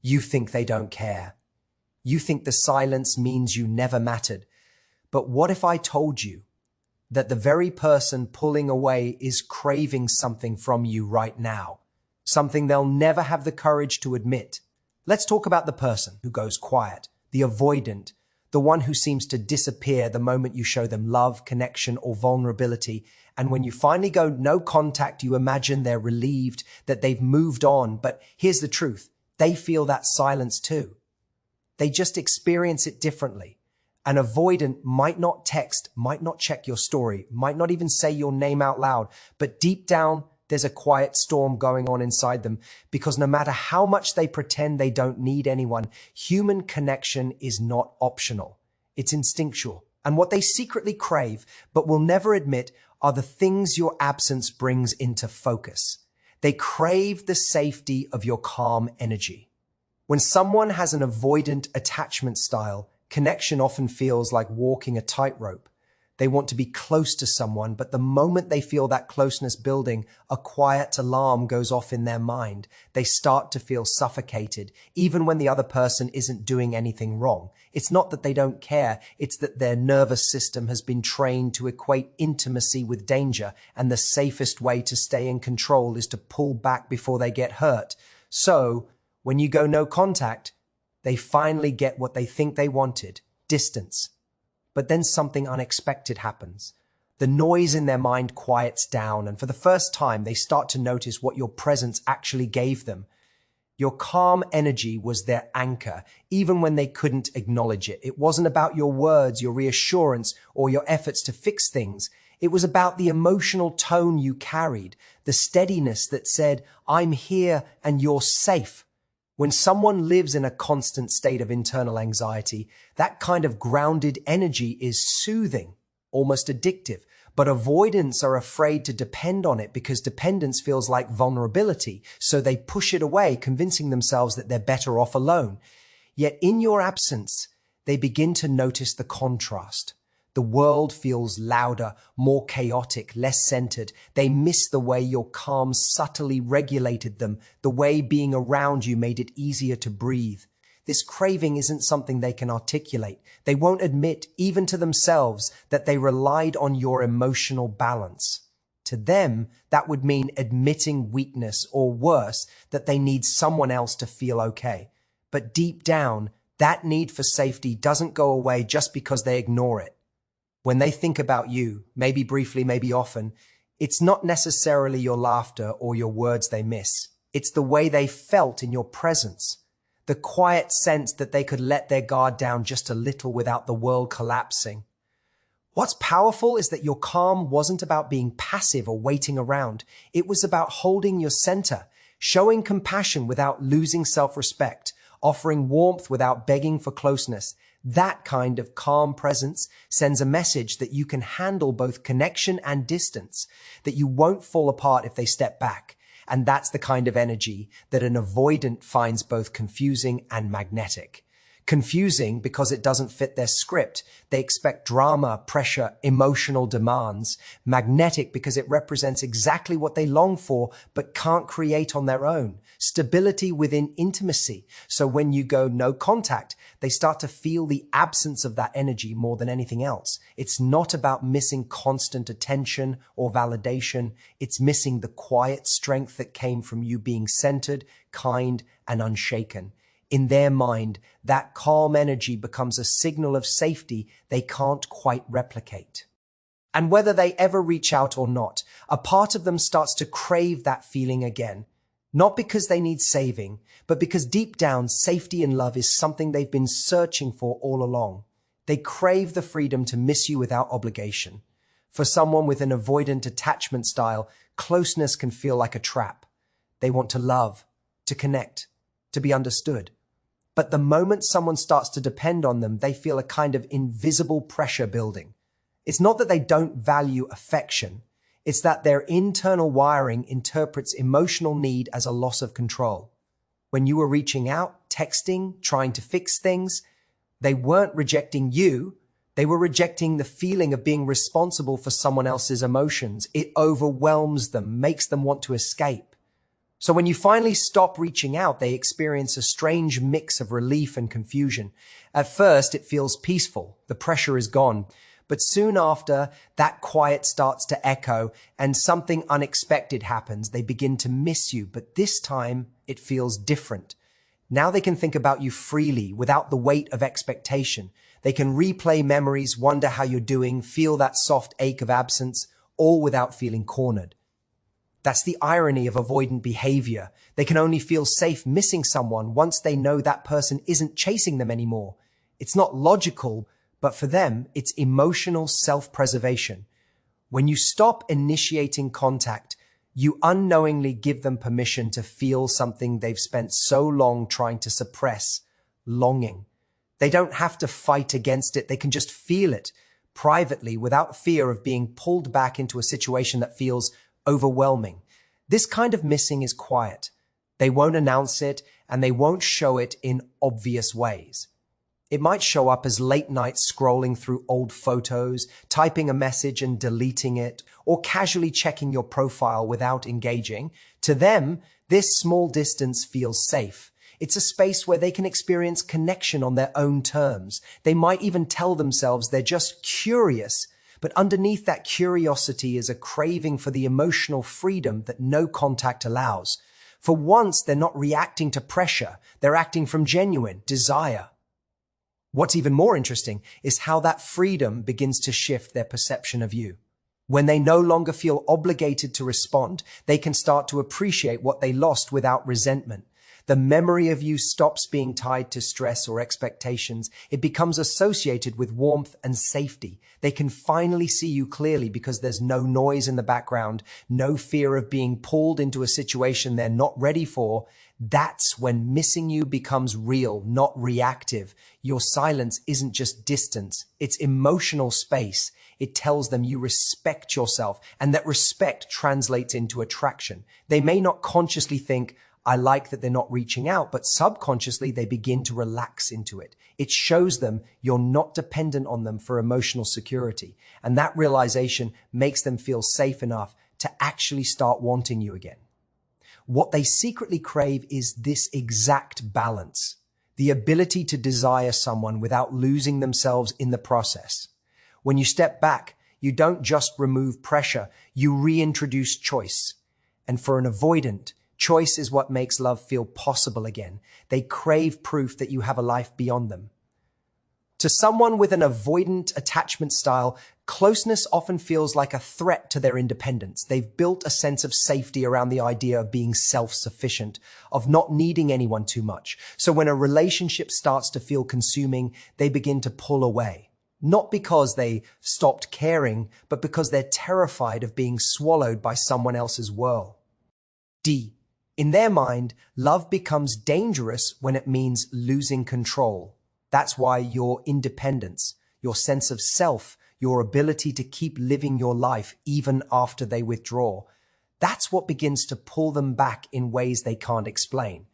You think they don't care. You think the silence means you never mattered. But what if I told you that the very person pulling away is craving something from you right now? Something they'll never have the courage to admit. Let's talk about the person who goes quiet, the avoidant, the one who seems to disappear the moment you show them love, connection, or vulnerability. And when you finally go no contact, you imagine they're relieved, that they've moved on. But here's the truth. They feel that silence too. They just experience it differently. An avoidant might not text, might not check your story, might not even say your name out loud, but deep down, there's a quiet storm going on inside them, because no matter how much they pretend they don't need anyone, human connection is not optional. It's instinctual. And what they secretly crave, but will never admit, are the things your absence brings into focus. They crave the safety of your calm energy. When someone has an avoidant attachment style, connection often feels like walking a tightrope. They want to be close to someone, but the moment they feel that closeness building, a quiet alarm goes off in their mind. They start to feel suffocated, even when the other person isn't doing anything wrong. It's not that they don't care, it's that their nervous system has been trained to equate intimacy with danger, and the safest way to stay in control is to pull back before they get hurt. So, when you go no contact, they finally get what they think they wanted, distance. But then something unexpected happens. The noise in their mind quiets down, and for the first time, they start to notice what your presence actually gave them. Your calm energy was their anchor, even when they couldn't acknowledge it. It wasn't about your words, your reassurance, or your efforts to fix things. It was about the emotional tone you carried, the steadiness that said, "I'm here and you're safe." When someone lives in a constant state of internal anxiety, that kind of grounded energy is soothing, almost addictive. But avoidants are afraid to depend on it because dependence feels like vulnerability, so they push it away, convincing themselves that they're better off alone. Yet in your absence, they begin to notice the contrast. The world feels louder, more chaotic, less centered. They miss the way your calm subtly regulated them, the way being around you made it easier to breathe. This craving isn't something they can articulate. They won't admit, even to themselves, that they relied on your emotional balance. To them, that would mean admitting weakness, or worse, that they need someone else to feel okay. But deep down, that need for safety doesn't go away just because they ignore it. When they think about you, maybe briefly, maybe often, it's not necessarily your laughter or your words they miss. It's the way they felt in your presence. The quiet sense that they could let their guard down just a little without the world collapsing. What's powerful is that your calm wasn't about being passive or waiting around. It was about holding your center, showing compassion without losing self-respect, offering warmth without begging for closeness. That kind of calm presence sends a message that you can handle both connection and distance, that you won't fall apart if they step back. And that's the kind of energy that an avoidant finds both confusing and magnetic. Confusing because it doesn't fit their script. They expect drama, pressure, emotional demands. Magnetic because it represents exactly what they long for but can't create on their own. Stability within intimacy. So when you go no contact, they start to feel the absence of that energy more than anything else. It's not about missing constant attention or validation. It's missing the quiet strength that came from you being centered, kind, and unshaken. In their mind, that calm energy becomes a signal of safety they can't quite replicate. And whether they ever reach out or not, a part of them starts to crave that feeling again. Not because they need saving, but because deep down, safety and love is something they've been searching for all along. They crave the freedom to miss you without obligation. For someone with an avoidant attachment style, closeness can feel like a trap. They want to love, to connect, to be understood. But the moment someone starts to depend on them, they feel a kind of invisible pressure building. It's not that they don't value affection. It's that their internal wiring interprets emotional need as a loss of control. When you were reaching out, texting, trying to fix things, they weren't rejecting you. They were rejecting the feeling of being responsible for someone else's emotions. It overwhelms them, makes them want to escape. So when you finally stop reaching out, they experience a strange mix of relief and confusion. At first, it feels peaceful. The pressure is gone. But soon after, that quiet starts to echo and something unexpected happens. They begin to miss you, but this time it feels different. Now they can think about you freely without the weight of expectation. They can replay memories, wonder how you're doing, feel that soft ache of absence, all without feeling cornered. That's the irony of avoidant behavior. They can only feel safe missing someone once they know that person isn't chasing them anymore. It's not logical, but for them, it's emotional self-preservation. When you stop initiating contact, you unknowingly give them permission to feel something they've spent so long trying to suppress, longing. They don't have to fight against it. They can just feel it privately without fear of being pulled back into a situation that feels overwhelming. This kind of missing is quiet. They won't announce it and they won't show it in obvious ways. It might show up as late night scrolling through old photos, typing a message and deleting it, or casually checking your profile without engaging. To them, this small distance feels safe. It's a space where they can experience connection on their own terms. They might even tell themselves they're just curious, but underneath that curiosity is a craving for the emotional freedom that no contact allows. For once, they're not reacting to pressure. They're acting from genuine desire. What's even more interesting is how that freedom begins to shift their perception of you. When they no longer feel obligated to respond, they can start to appreciate what they lost without resentment. The memory of you stops being tied to stress or expectations. It becomes associated with warmth and safety. They can finally see you clearly because there's no noise in the background, no fear of being pulled into a situation they're not ready for. That's when missing you becomes real, not reactive. Your silence isn't just distance, it's emotional space. It tells them you respect yourself, and that respect translates into attraction. They may not consciously think, I like that they're not reaching out, but subconsciously they begin to relax into it. It shows them you're not dependent on them for emotional security. And that realization makes them feel safe enough to actually start wanting you again. What they secretly crave is this exact balance, the ability to desire someone without losing themselves in the process. When you step back, you don't just remove pressure, you reintroduce choice. And for an avoidant, choice is what makes love feel possible again. They crave proof that you have a life beyond them. To someone with an avoidant attachment style, closeness often feels like a threat to their independence. They've built a sense of safety around the idea of being self-sufficient, of not needing anyone too much. So when a relationship starts to feel consuming, they begin to pull away. Not because they stopped caring, but because they're terrified of being swallowed by someone else's whirl. In their mind, love becomes dangerous when it means losing control. That's why your independence, your sense of self, your ability to keep living your life even after they withdraw, that's what begins to pull them back in ways they can't explain.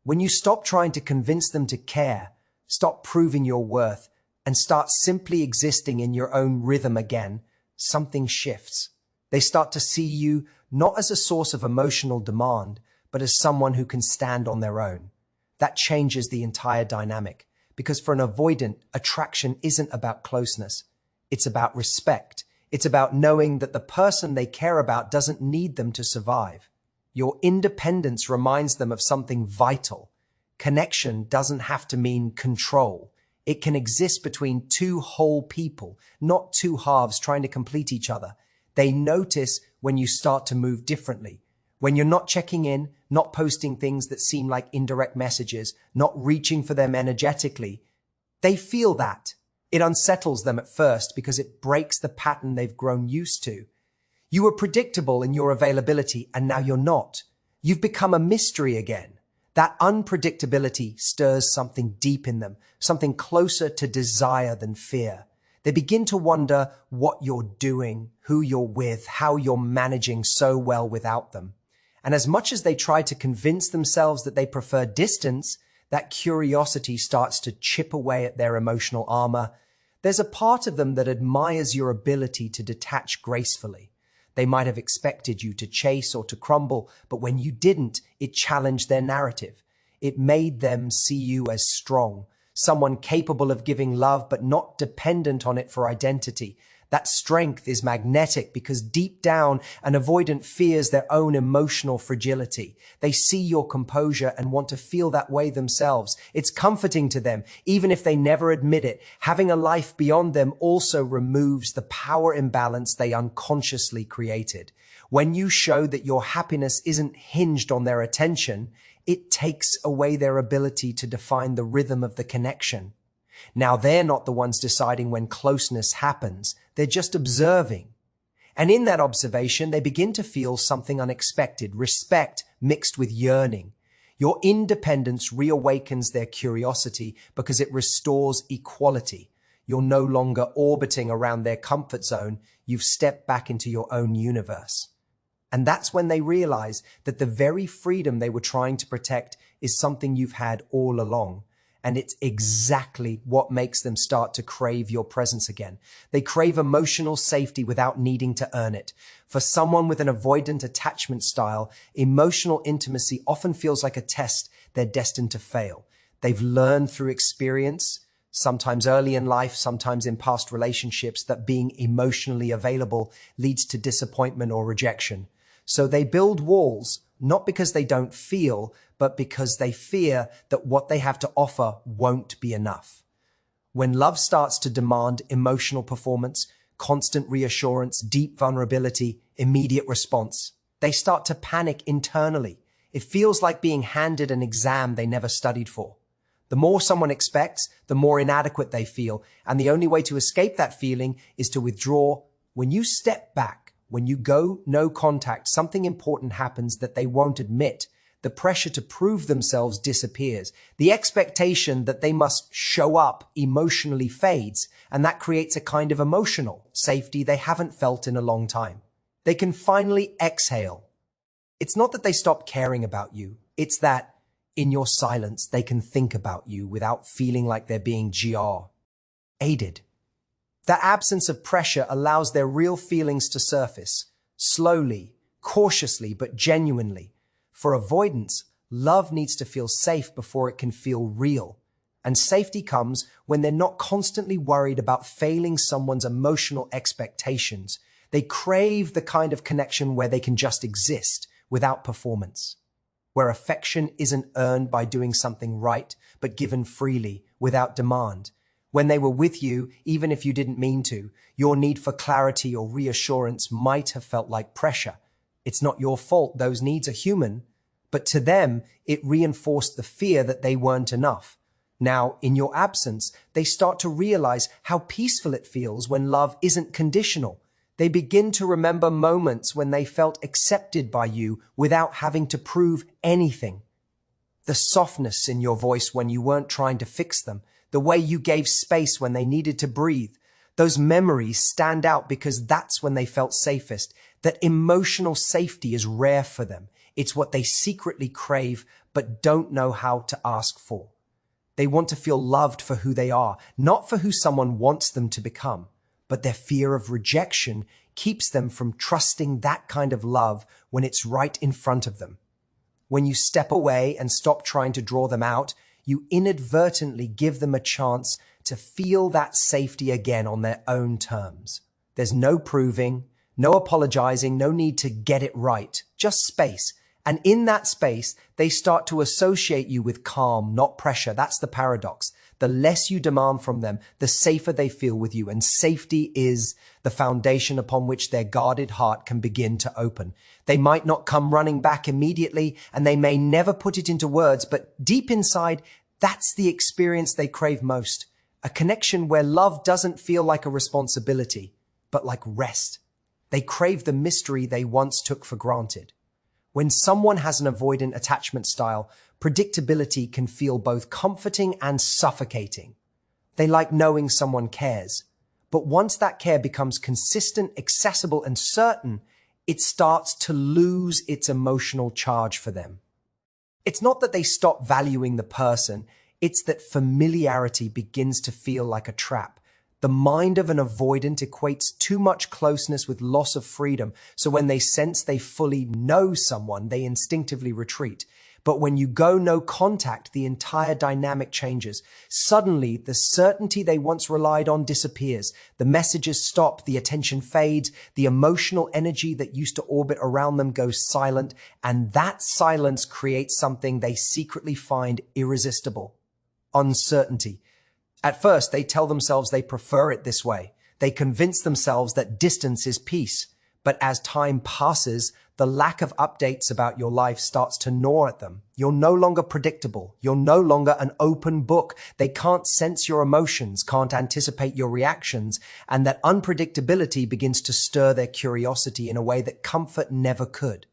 When you stop trying to convince them to care, stop proving your worth, and start simply existing in your own rhythm again, something shifts. They start to see you not as a source of emotional demand, but as someone who can stand on their own. That changes the entire dynamic, because for an avoidant, attraction isn't about closeness. It's about respect. It's about knowing that the person they care about doesn't need them to survive. Your independence reminds them of something vital. Connection doesn't have to mean control. It can exist between two whole people, not two halves trying to complete each other. They notice when you start to move differently. When you're not checking in, not posting things that seem like indirect messages, not reaching for them energetically, they feel that. It unsettles them at first because it breaks the pattern they've grown used to. You were predictable in your availability and now you're not. You've become a mystery again. That unpredictability stirs something deep in them, something closer to desire than fear. They begin to wonder what you're doing, who you're with, how you're managing so well without them. And as much as they try to convince themselves that they prefer distance, that curiosity starts to chip away at their emotional armor. There's a part of them that admires your ability to detach gracefully. They might have expected you to chase or to crumble, but when you didn't, it challenged their narrative. It made them see you as strong, someone capable of giving love but not dependent on it for identity. That strength is magnetic because deep down, an avoidant fears their own emotional fragility. They see your composure and want to feel that way themselves. It's comforting to them, even if they never admit it. Having a life beyond them also removes the power imbalance they unconsciously created. When you show that your happiness isn't hinged on their attention, it takes away their ability to define the rhythm of the connection. Now they're not the ones deciding when closeness happens. They're just observing. And in that observation, they begin to feel something unexpected, respect mixed with yearning. Your independence reawakens their curiosity because it restores equality. You're no longer orbiting around their comfort zone. You've stepped back into your own universe. And that's when they realize that the very freedom they were trying to protect is something you've had all along. And it's exactly what makes them start to crave your presence again. They crave emotional safety without needing to earn it. For someone with an avoidant attachment style, emotional intimacy often feels like a test they're destined to fail. They've learned through experience, sometimes early in life, sometimes in past relationships, that being emotionally available leads to disappointment or rejection. So they build walls, not because they don't feel, but because they fear that what they have to offer won't be enough. When love starts to demand emotional performance, constant reassurance, deep vulnerability, immediate response, they start to panic internally. It feels like being handed an exam they never studied for. The more someone expects, the more inadequate they feel, and the only way to escape that feeling is to withdraw. When you step back, when you go no contact, something important happens that they won't admit. The pressure to prove themselves disappears. The expectation that they must show up emotionally fades, and that creates a kind of emotional safety they haven't felt in a long time. They can finally exhale. It's not that they stop caring about you. It's that, in your silence, they can think about you without feeling like they're being aided. That absence of pressure allows their real feelings to surface, slowly, cautiously, but genuinely. For avoidance, love needs to feel safe before it can feel real. And safety comes when they're not constantly worried about failing someone's emotional expectations. They crave the kind of connection where they can just exist without performance, where affection isn't earned by doing something right, but given freely, without demand. When they were with you, even if you didn't mean to, your need for clarity or reassurance might have felt like pressure. It's not your fault, those needs are human, but to them, it reinforced the fear that they weren't enough. Now, in your absence, they start to realize how peaceful it feels when love isn't conditional. They begin to remember moments when they felt accepted by you without having to prove anything. The softness in your voice when you weren't trying to fix them, the way you gave space when they needed to breathe. Those memories stand out because that's when they felt safest. That emotional safety is rare for them. It's what they secretly crave but don't know how to ask for. They want to feel loved for who they are, not for who someone wants them to become. But their fear of rejection keeps them from trusting that kind of love when it's right in front of them. When you step away and stop trying to draw them out, you inadvertently give them a chance to feel that safety again on their own terms. There's no proving, no apologizing, no need to get it right, just space. And in that space, they start to associate you with calm, not pressure. That's the paradox. The less you demand from them, the safer they feel with you. And safety is the foundation upon which their guarded heart can begin to open. They might not come running back immediately, and they may never put it into words, but deep inside, that's the experience they crave most. A connection where love doesn't feel like a responsibility, but like rest. They crave the mystery they once took for granted. When someone has an avoidant attachment style, predictability can feel both comforting and suffocating. They like knowing someone cares. But once that care becomes consistent, accessible, and certain, it starts to lose its emotional charge for them. It's not that they stop valuing the person, it's that familiarity begins to feel like a trap. The mind of an avoidant equates too much closeness with loss of freedom, so when they sense they fully know someone, they instinctively retreat. But when you go no contact, the entire dynamic changes. Suddenly, the certainty they once relied on disappears. The messages stop, the attention fades, the emotional energy that used to orbit around them goes silent, and that silence creates something they secretly find irresistible: uncertainty. At first, they tell themselves they prefer it this way. They convince themselves that distance is peace. But as time passes, the lack of updates about your life starts to gnaw at them. You're no longer predictable. You're no longer an open book. They can't sense your emotions, can't anticipate your reactions, and that unpredictability begins to stir their curiosity in a way that comfort never could.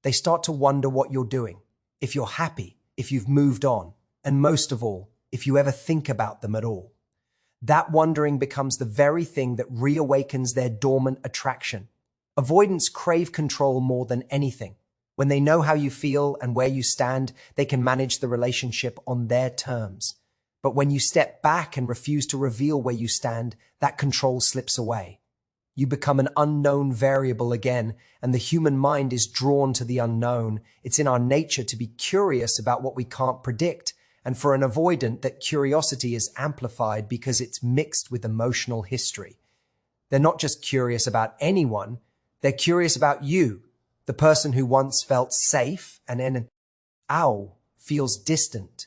They start to wonder what you're doing, if you're happy, if you've moved on, and most of all, if you ever think about them at all. That wondering becomes the very thing that reawakens their dormant attraction. Avoidants crave control more than anything. When they know how you feel and where you stand, they can manage the relationship on their terms. But when you step back and refuse to reveal where you stand, that control slips away. You become an unknown variable again, and the human mind is drawn to the unknown. It's in our nature to be curious about what we can't predict. And for an avoidant, that curiosity is amplified because it's mixed with emotional history. They're not just curious about anyone, they're curious about you, the person who once felt safe and now feels distant.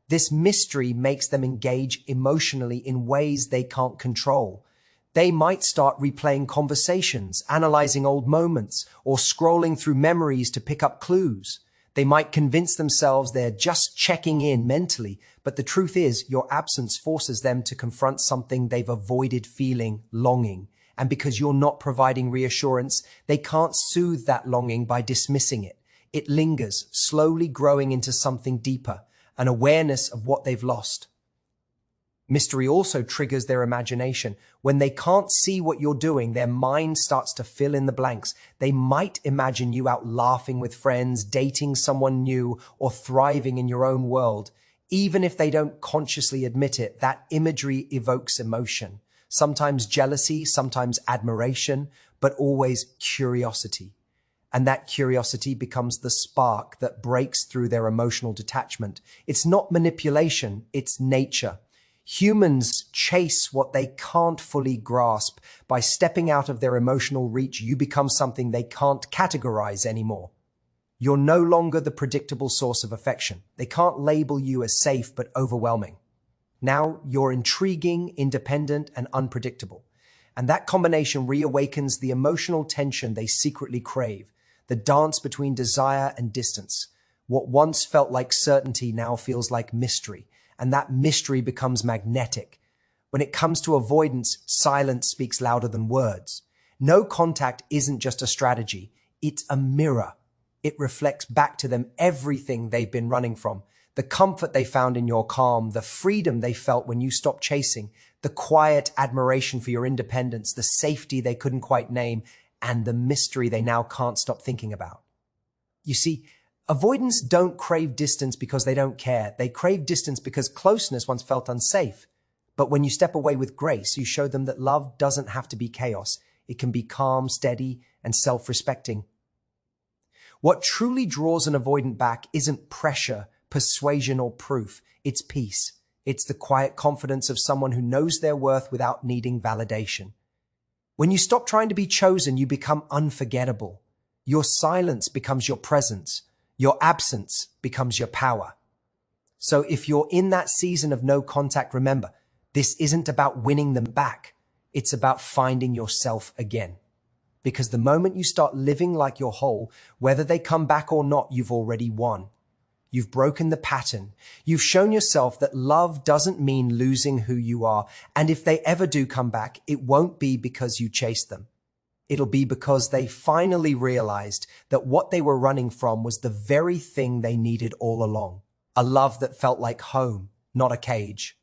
This mystery makes them engage emotionally in ways they can't control. They might start replaying conversations, analyzing old moments, or scrolling through memories to pick up clues. They might convince themselves they're just checking in mentally, but the truth is your absence forces them to confront something they've avoided feeling: longing. And because you're not providing reassurance, they can't soothe that longing by dismissing it. It lingers, slowly growing into something deeper, an awareness of what they've lost. Mystery also triggers their imagination. When they can't see what you're doing, their mind starts to fill in the blanks. They might imagine you out laughing with friends, dating someone new, or thriving in your own world. Even if they don't consciously admit it, that imagery evokes emotion. Sometimes jealousy, sometimes admiration, but always curiosity. And that curiosity becomes the spark that breaks through their emotional detachment. It's not manipulation, it's nature. Humans chase what they can't fully grasp. By stepping out of their emotional reach, you become something they can't categorize anymore. You're no longer the predictable source of affection. They can't label you as safe but overwhelming. Now you're intriguing, independent, and unpredictable. And that combination reawakens the emotional tension they secretly crave, the dance between desire and distance. What once felt like certainty now feels like mystery, and that mystery becomes magnetic. When it comes to avoidance, silence speaks louder than words. No contact isn't just a strategy, it's a mirror. It reflects back to them everything they've been running from. The comfort they found in your calm, the freedom they felt when you stopped chasing, the quiet admiration for your independence, the safety they couldn't quite name, and the mystery they now can't stop thinking about. You see, avoidants don't crave distance because they don't care. They crave distance because closeness once felt unsafe. But when you step away with grace, you show them that love doesn't have to be chaos. It can be calm, steady, and self-respecting. What truly draws an avoidant back isn't pressure, persuasion, or proof. It's peace. It's the quiet confidence of someone who knows their worth without needing validation. When you stop trying to be chosen, you become unforgettable. Your silence becomes your presence. Your absence becomes your power. So if you're in that season of no contact, remember, this isn't about winning them back. It's about finding yourself again. Because the moment you start living like you're whole, whether they come back or not, you've already won. You've broken the pattern. You've shown yourself that love doesn't mean losing who you are. And if they ever do come back, it won't be because you chased them. It'll be because they finally realized that what they were running from was the very thing they needed all along. A love that felt like home, not a cage.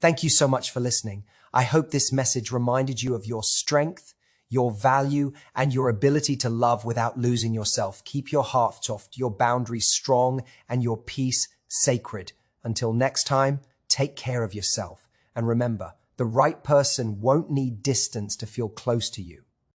Thank you so much for listening. I hope this message reminded you of your strength, your value, and your ability to love without losing yourself. Keep your heart soft, your boundaries strong, and your peace sacred. Until next time, take care of yourself. And remember, The right person won't need distance to feel close to you.